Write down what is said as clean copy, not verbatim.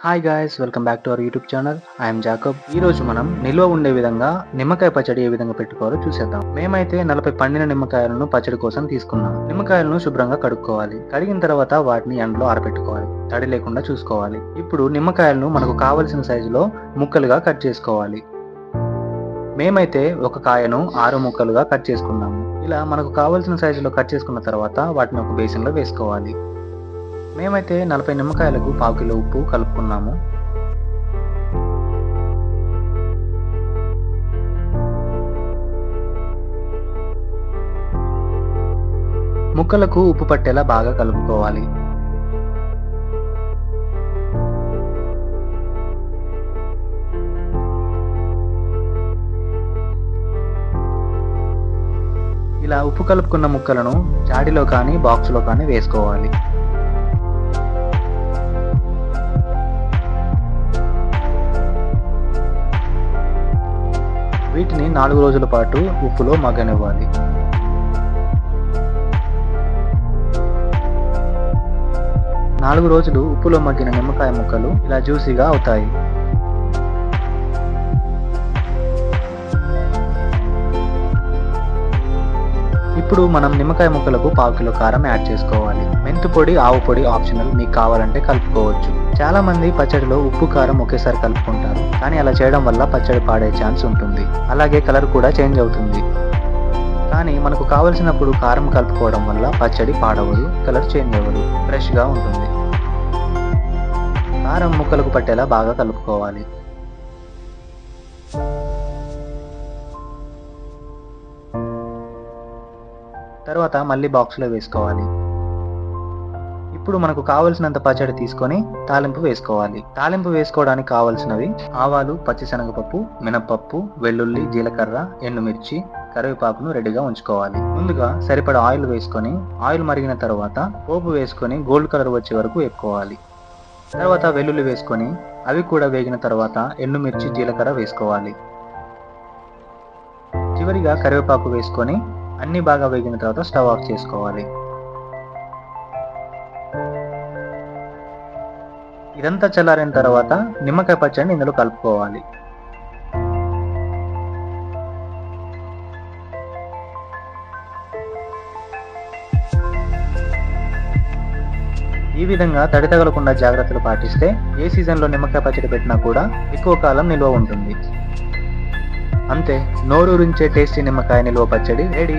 Hi guys, welcome back to our YouTube channel. I'm Jacob. ఈ రోజు మనం నిల్వ ఉండే విధంగా నిమ్మకాయ పచ్చడి ఏ విధంగా పెట్టుకోవాలో చూసేద్దాం. మేమైతే 40 పండిన నిమ్మకాయలను పచ్చడి కోసం తీసుకున్నాం. నిమ్మకాయలను శుభ్రంగా కడుక్కోవాలి. కడిగిన తర్వాత వాటిని ఎండలో ఆరబెట్టుకోవాలి. తడి లేకుండా చూసుకోవాలి. ఇప్పుడు నిమ్మకాయలను మనకు కావలసిన సైజులో ముక్కలుగా కట్ చేసుకోవాలి. మేమైతే ఒక కాయను 6 ముక్కలుగా కట్ చేసుకున్నాము. ఇలా మనకు కావలసిన సైజులో కట్ చేసుకున్న తర్వాత వాటిని ఒక బేసిన్లో వేసుకోవాలి. మేమైతే 40 నిమ్మకాయలకు 1/2 కిలో ఉప్పు కలుపుకున్నాము. ముక్కలకు ఉప్పు పట్టేలా బాగా కలుపుకోవాలి. ఇలా ఉప్పు కలుపుకున్న ముక్కలను జాడీలో కానీ బాక్సులో కానీ వేసుకోవాలి. వీటిని 4 రోజుల పాటు ఉప్పులో మగ్గనివ్వాలి. నాలుగు రోజులు ఉప్పులో మగ్గిన నిమ్మకాయ ముక్కలు ఇలా జ్యూసీగా అవుతాయి. ఇప్పుడు మనం నిమ్మకాయ ముక్కలకు 1/2 కిలో కారం యాడ్ చేసుకోవాలి. మెంతు పొడి, ఆవు పొడి ఆప్షనల్, మీకు కావాలంటే కలుపుకోవచ్చు. చాలా మంది పచ్చడిలో ఉప్పు కారం ఒకేసారి కలుపుకుంటారు, కానీ అలా చేయడం వల్ల పచ్చడి పాడే ఛాన్స్ ఉంటుంది. అలాగే కలర్ కూడా చేంజ్ అవుతుంది. కానీ మనకు కావలసినప్పుడు కారం కలుపుకోవడం వల్ల పచ్చడి పాడవదు, కలర్ చేంజ్ అవ్వదు, ఫ్రెష్గా ఉంటుంది. కారం ముక్కలకు పట్టేలా బాగా కలుపుకోవాలి. తర్వాత మళ్ళీ బాక్స్లో వేసుకోవాలి. ఇప్పుడు మనకు కావలసినంత పచ్చడి తీసుకొని తాలింపు వేసుకోవాలి. తాలింపు వేసుకోవడానికి కావలసినవి ఆవాలు, పచ్చిశనగపప్పు, మినపప్పు, వెల్లుల్లి, జీలకర్ర, ఎండుమిర్చి, కరివేపాకును రెడీగా ఉంచుకోవాలి. ముందుగా సరిపడా ఆయిల్ వేసుకొని ఆయిల్ మరిగిన తర్వాత పోపు వేసుకొని గోల్డ్ కలర్ వచ్చే వరకు వేపుకోవాలి. తర్వాత వెల్లుల్లి వేసుకొని అవి కూడా వేగిన తర్వాత ఎండుమిర్చి, జీలకర్ర వేసుకోవాలి. చివరిగా కరివేపాకు వేసుకొని అన్ని బాగా వేగిన తర్వాత స్టవ్ ఆఫ్ చేసుకోవాలి. ఇదంతా చల్లారిన తర్వాత నిమ్మకాయ పచ్చడిని ఇందులో కలుపుకోవాలి. ఈ విధంగా తడి తగలకుండా జాగ్రత్తలు పాటిస్తే ఏ సీజన్లో నిమ్మకాయ పచ్చడి పెట్టినా కూడా ఎక్కువ కాలం నిల్వ ఉంటుంది. అంతే, నోరూరించే టేస్టీ నిమ్మకాయ నిల్వ పచ్చడి రెడీ.